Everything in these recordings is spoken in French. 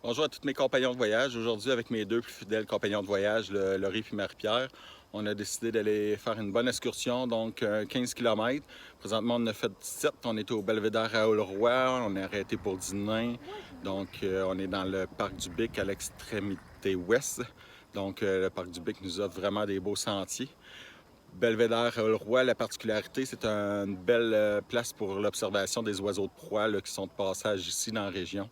Bonjour à tous mes compagnons de voyage. Aujourd'hui, avec mes deux plus fidèles compagnons de voyage, Laurie et Marie-Pierre, on a décidé d'aller faire une bonne excursion, donc 15 km. Présentement, on en a fait 17. On était au Belvédère à Aulroy, on est arrêté pour dîner. Donc, on est dans le parc du Bic à l'extrémité ouest. Donc, le parc du Bic nous offre vraiment des beaux sentiers. Belvédère à Aulroy, la particularité, c'est une belle place pour l'observation des oiseaux de proie là, qui sont de passage ici dans la région.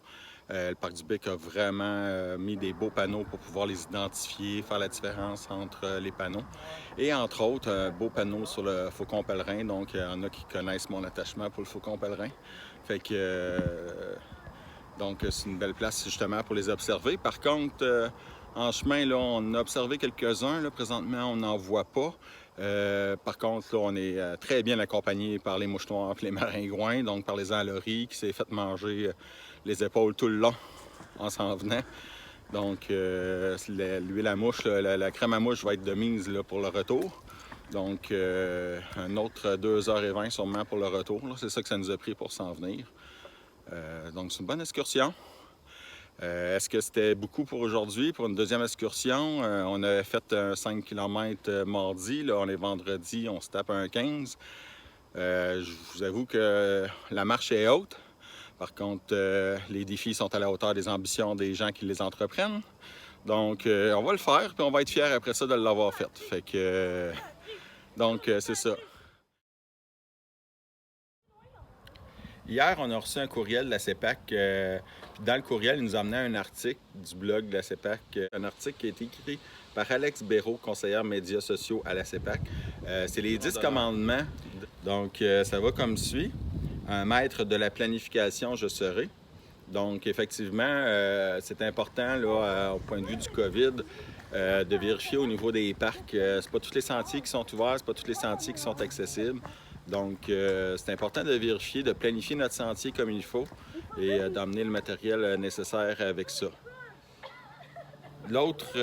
Le Parc du Bic a vraiment mis des beaux panneaux pour pouvoir les identifier, faire la différence entre les panneaux. Et entre autres, un beau panneau sur le faucon pèlerin. Donc, il y en a qui connaissent mon attachement pour le faucon pèlerin. Fait que, donc, c'est une belle place justement pour les observer. Par contre, en chemin, là, on a observé quelques-uns. Là, présentement, on n'en voit pas. Par contre, là, on est très bien accompagné par les mouches noires et les maringouins, donc par les Laurie qui s'est fait manger les épaules tout le long en s'en venant. Donc, l'huile à mouche, la crème à mouche va être de mise là, pour le retour. Donc, un autre 2h20 sûrement pour le retour. C'est ça que ça nous a pris pour s'en venir. Donc, c'est une bonne excursion. Est-ce que c'était beaucoup pour aujourd'hui? Pour une deuxième excursion, on avait fait un 5 km mardi. Là, on est vendredi, on se tape un 15. Je vous avoue que la marche est haute. Par contre, les défis sont à la hauteur des ambitions des gens qui les entreprennent. Donc, on va le faire, puis on va être fiers après ça de l'avoir fait. Fait que, donc, c'est ça. Hier, on a reçu un courriel de la CEPAC. Dans le courriel, il nous a amené un article du blog de la CEPAC, un article qui a été écrit par Alex Béraud, conseillère médias sociaux à la CEPAC. C'est les 10 commandements. Donc, ça va comme suit. Un maître de la planification, je serai. Donc, effectivement, c'est important, là, au point de vue du COVID, de vérifier au niveau des parcs. C'est pas tous les sentiers qui sont ouverts, c'est pas tous les sentiers qui sont accessibles. Donc, c'est important de vérifier, de planifier notre sentier comme il faut et d'emmener le matériel nécessaire avec ça. L'autre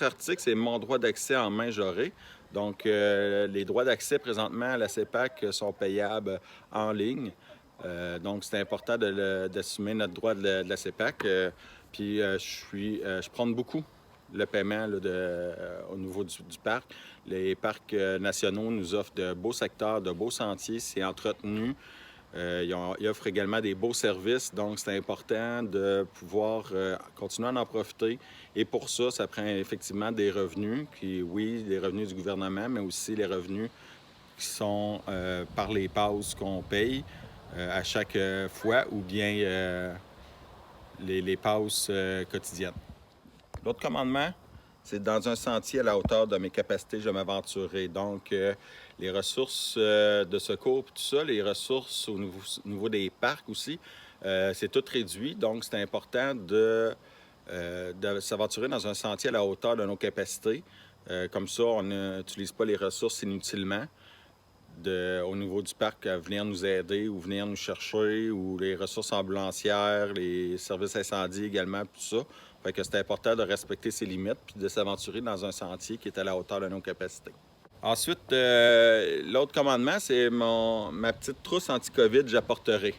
article, c'est mon droit d'accès en main j'aurai. Donc, les droits d'accès présentement à la CEPAC sont payables en ligne. Donc, c'est important d'assumer notre droit de la CEPAC. Puis, je prends beaucoup le paiement là, au niveau du parc. Les parcs nationaux nous offrent de beaux secteurs, de beaux sentiers, c'est entretenu. Ils offrent également des beaux services, donc c'est important de pouvoir continuer à en profiter. Et pour ça, ça prend effectivement des revenus, puis oui, les revenus du gouvernement, mais aussi les revenus qui sont par les passes qu'on paye à chaque fois ou bien les passes quotidiennes. L'autre commandement, c'est dans un sentier à la hauteur de mes capacités, je m'aventurerai. Donc, les ressources de secours, tout ça, les ressources au niveau des parcs aussi, c'est tout réduit. Donc, c'est important de s'aventurer dans un sentier à la hauteur de nos capacités. Comme ça, on n'utilise pas les ressources inutilement. Au niveau du parc à venir nous aider ou venir nous chercher, ou les ressources ambulancières, les services incendies également, tout ça. Fait que c'est important de respecter ses limites puis de s'aventurer dans un sentier qui est à la hauteur de nos capacités. Ensuite, l'autre commandement, c'est ma petite trousse anti-COVID, j'apporterai.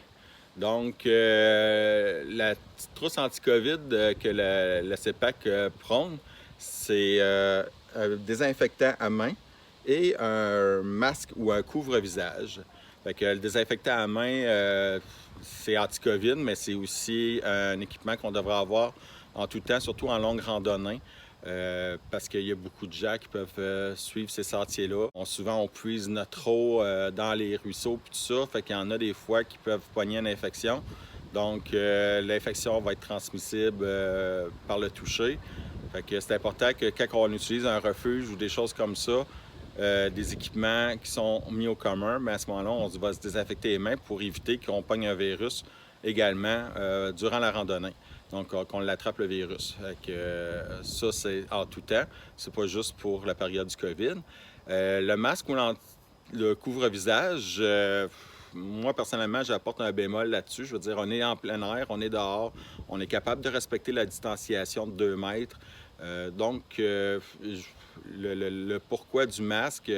Donc, la petite trousse anti-COVID que la CEPAC prône, c'est un désinfectant à main et un masque ou un couvre-visage. Fait que le désinfectant à main, c'est anti-COVID, mais c'est aussi un équipement qu'on devrait avoir en tout temps, surtout en longue randonnée. Parce qu'il y a beaucoup de gens qui peuvent suivre ces sentiers-là. Souvent, on puise notre eau dans les ruisseaux et tout ça, fait qu'il y en a des fois qui peuvent pogner une infection. Donc, l'infection va être transmissible par le toucher. Fait que c'est important que quand on utilise un refuge ou des choses comme ça, des équipements qui sont mis au commun, mais à ce moment-là, on va se désinfecter les mains pour éviter qu'on pogne un virus également durant la randonnée. Donc, qu'on l'attrape le virus. Fait que, ça, c'est en tout temps. C'est pas juste pour la période du COVID. Le masque ou le couvre-visage, moi, personnellement, j'apporte un bémol là-dessus. Je veux dire, on est en plein air, on est dehors, on est capable de respecter la distanciation de 2 mètres. Donc, le pourquoi du masque,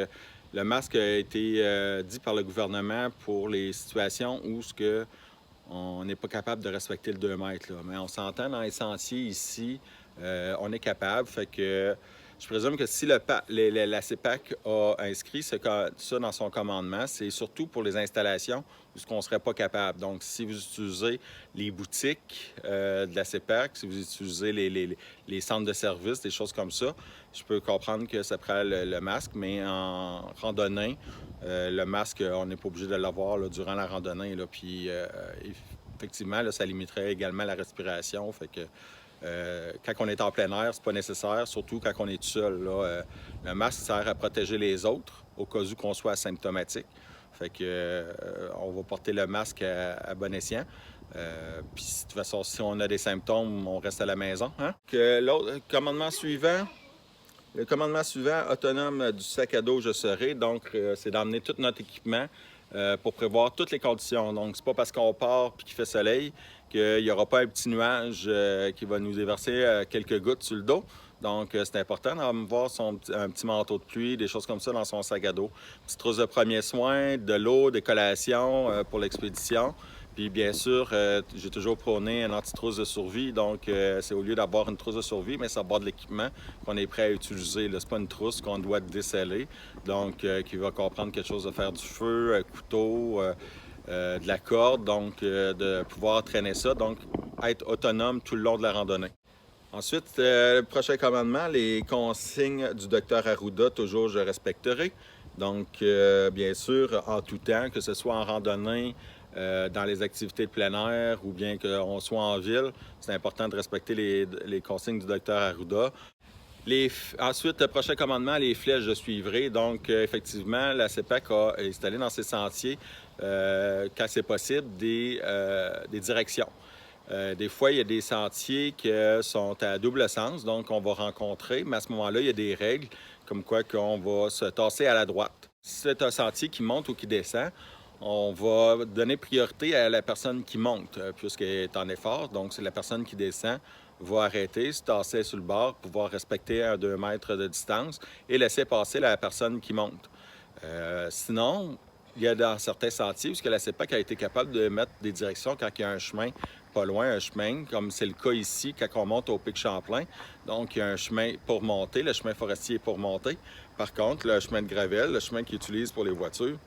le masque a été dit par le gouvernement pour les situations où on n'est pas capable de respecter le 2 mètres. Là. Mais on s'entend dans les sentiers ici, on est capable. Fait que je présume que si la CEPAC a inscrit ça dans son commandement, c'est surtout pour les installations où on ne serait pas capable. Donc, si vous utilisez les boutiques de la CEPAC, si vous utilisez les centres de services, des choses comme ça, je peux comprendre que ça prend le masque, mais en randonnée, le masque, on n'est pas obligé de l'avoir là, durant la randonnée. Là, puis, effectivement, là, ça limiterait également la respiration. Fait que quand on est en plein air, c'est pas nécessaire, surtout quand on est tout seul. Là. Le masque sert à protéger les autres au cas où qu'on soit asymptomatique. Fait que on va porter le masque à bon escient. Puis de toute façon, si on a des symptômes, on reste à la maison. Hein? Le commandement suivant, autonome du sac à dos, je serai. Donc, c'est d'emmener tout notre équipement pour prévoir toutes les conditions. Donc, c'est pas parce qu'on part et qu'il fait soleil qu'il n'y aura pas un petit nuage qui va nous déverser quelques gouttes sur le dos. Donc, c'est important d'avoir un petit manteau de pluie, des choses comme ça dans son sac à dos. Petite trousse de premiers soins, de l'eau, des collations pour l'expédition. Puis, bien sûr, j'ai toujours prôné une anti-trousse de survie. Donc, c'est au lieu d'avoir une trousse de survie, mais c'est avoir de l'équipement qu'on est prêt à utiliser. Ce n'est pas une trousse qu'on doit déceler. Donc, qui va comprendre quelque chose de faire du feu, un couteau, de la corde. Donc, de pouvoir traîner ça. Donc, être autonome tout le long de la randonnée. Ensuite, le prochain commandement, les consignes du docteur Arruda, toujours je respecterai. Donc, bien sûr, en tout temps, que ce soit en randonnée, dans les activités de plein air ou bien qu'on soit en ville, c'est important de respecter les consignes du docteur Arruda. Ensuite, le prochain commandement, les flèches, je suivrai. Donc, effectivement, la CEPAC a installé dans ses sentiers, quand c'est possible, des directions. Des fois, il y a des sentiers qui sont à double sens, donc on va rencontrer, mais à ce moment-là, il y a des règles comme quoi qu'on va se tasser à la droite. Si c'est un sentier qui monte ou qui descend, on va donner priorité à la personne qui monte, puisqu'elle est en effort. Donc, c'est la personne qui descend va arrêter, se tasser sur le bord, pouvoir respecter un 2 mètres de distance et laisser passer la personne qui monte. Sinon, il y a dans certains sentiers où la CEPAC a été capable de mettre des directions quand il y a un chemin pas loin, un chemin, comme c'est le cas ici quand on monte au Pic Champlain. Donc, il y a un chemin pour monter, le chemin forestier est pour monter. Par contre, le chemin de gravel, le chemin qu'ils utilisent pour les voitures,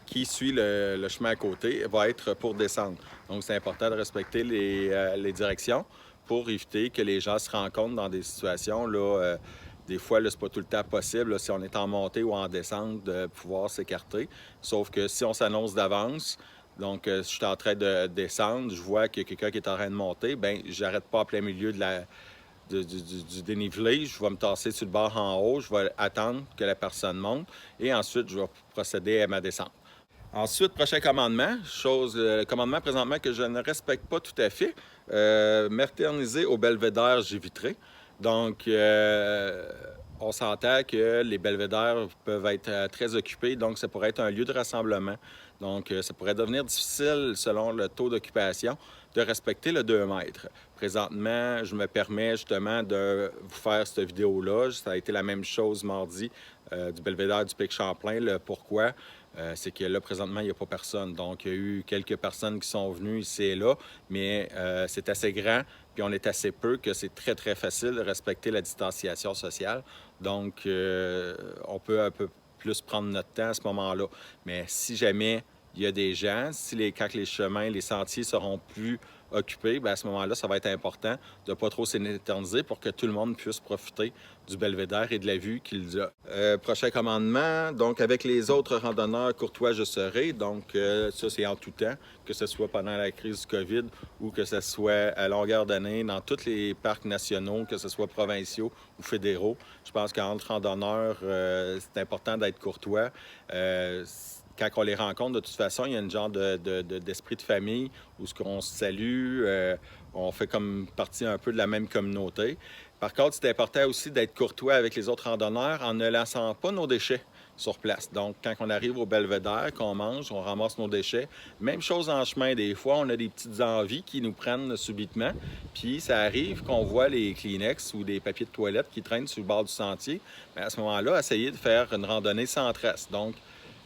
qui suit le chemin à côté, va être pour descendre. Donc, c'est important de respecter les directions pour éviter que les gens se rencontrent dans des situations, là, des fois, là, c'est pas tout le temps possible, là, si on est en montée ou en descente, de pouvoir s'écarter. Sauf que si on s'annonce d'avance, donc je suis en train de descendre, je vois qu'il y a quelqu'un qui est en train de monter, bien, j'arrête pas en plein milieu du dénivelé, je vais me tasser sur le bord en haut, je vais attendre que la personne monte et ensuite, je vais procéder à ma descente. Ensuite, prochain commandement, commandement présentement que je ne respecte pas tout à fait, m'éterniser au belvédère J-Vitré. Donc, on s'entend que les belvédères peuvent être très occupés, donc ça pourrait être un lieu de rassemblement. Donc, ça pourrait devenir difficile, selon le taux d'occupation, de respecter le 2 mètres. Présentement, je me permets justement de vous faire cette vidéo-là. Ça a été la même chose mardi du belvédère du Pic Champlain. Le pourquoi? C'est que là, présentement, il n'y a pas personne. Donc, il y a eu quelques personnes qui sont venues ici et là, mais c'est assez grand, puis on est assez peu que c'est très, très facile de respecter la distanciation sociale. Donc, on peut un peu plus prendre notre temps à ce moment-là. Mais si jamais il y a des gens, quand les chemins, les sentiers seront plus occupés, bien à ce moment-là, ça va être important de ne pas trop s'éterniser pour que tout le monde puisse profiter du belvédère et de la vue qu'il a. Prochain commandement, donc avec les autres randonneurs courtois, je serai. Donc ça, c'est en tout temps, que ce soit pendant la crise du COVID ou que ce soit à longueur d'année dans tous les parcs nationaux, que ce soit provinciaux ou fédéraux. Je pense qu'entre randonneurs, c'est important d'être courtois. Quand on les rencontre, de toute façon, il y a une genre d'esprit de famille où on se salue, on fait comme partie un peu de la même communauté. Par contre, c'est important aussi d'être courtois avec les autres randonneurs en ne laissant pas nos déchets sur place. Donc, quand on arrive au belvédère, qu'on mange, on ramasse nos déchets. Même chose en chemin. Des fois, on a des petites envies qui nous prennent subitement. Puis, ça arrive qu'on voit les Kleenex ou des papiers de toilette qui traînent sur le bord du sentier. Mais à ce moment-là, essayez de faire une randonnée sans trace. Donc,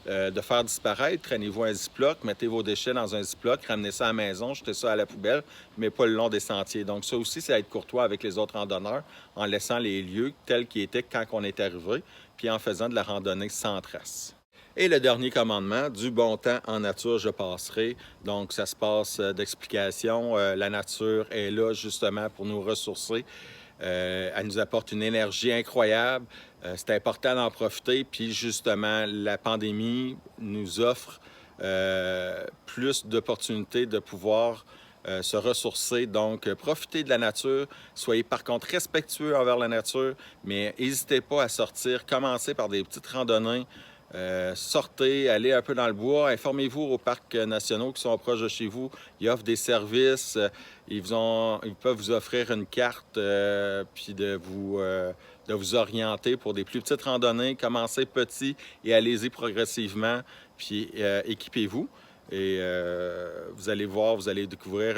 de faire disparaître. Traînez-vous un ziploc, mettez vos déchets dans un ziploc, ramenez ça à la maison, jetez ça à la poubelle, mais pas le long des sentiers. Donc ça aussi, c'est être courtois avec les autres randonneurs en laissant les lieux tels qu'ils étaient quand on est arrivé, puis en faisant de la randonnée sans trace. Et le dernier commandement, du bon temps en nature, je passerai. Donc, ça se passe d'explication. La nature est là justement pour nous ressourcer. Elle nous apporte une énergie incroyable. C'est important d'en profiter. Puis justement, la pandémie nous offre plus d'opportunités de pouvoir se ressourcer. Donc, profitez de la nature. Soyez par contre respectueux envers la nature, mais n'hésitez pas à sortir. Commencez par des petites randonnées. Sortez, allez un peu dans le bois, informez-vous aux parcs nationaux qui sont proches de chez vous. Ils offrent des services, ils peuvent vous offrir une carte puis de vous orienter pour des plus petites randonnées. Commencez petit et allez-y progressivement, puis équipez-vous. Et vous allez voir, vous allez découvrir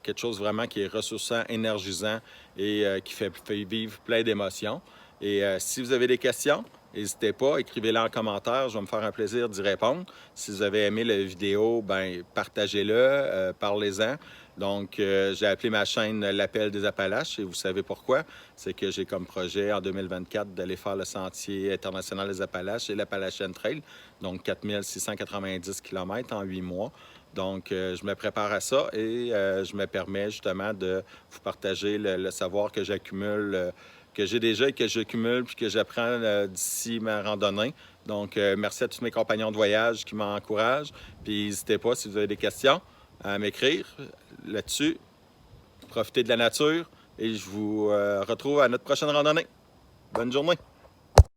quelque chose vraiment qui est ressourçant, énergisant et qui fait vivre plein d'émotions. Et si vous avez des questions, n'hésitez pas, écrivez-les en commentaire, je vais me faire un plaisir d'y répondre. Si vous avez aimé la vidéo, ben partagez-le, parlez-en. Donc, j'ai appelé ma chaîne L'Appel des Appalaches et vous savez pourquoi. C'est que j'ai comme projet en 2024 d'aller faire le Sentier international des Appalaches et l'Appalachian Trail, donc 4690 km en 8 mois. Donc, je me prépare à ça et je me permets justement de vous partager le savoir que j'accumule que j'ai déjà et que j'accumule puis que j'apprends d'ici ma randonnée. Donc, merci à tous mes compagnons de voyage qui m'encouragent. Puis, n'hésitez pas, si vous avez des questions, à m'écrire là-dessus. Profitez de la nature et je vous retrouve à notre prochaine randonnée. Bonne journée!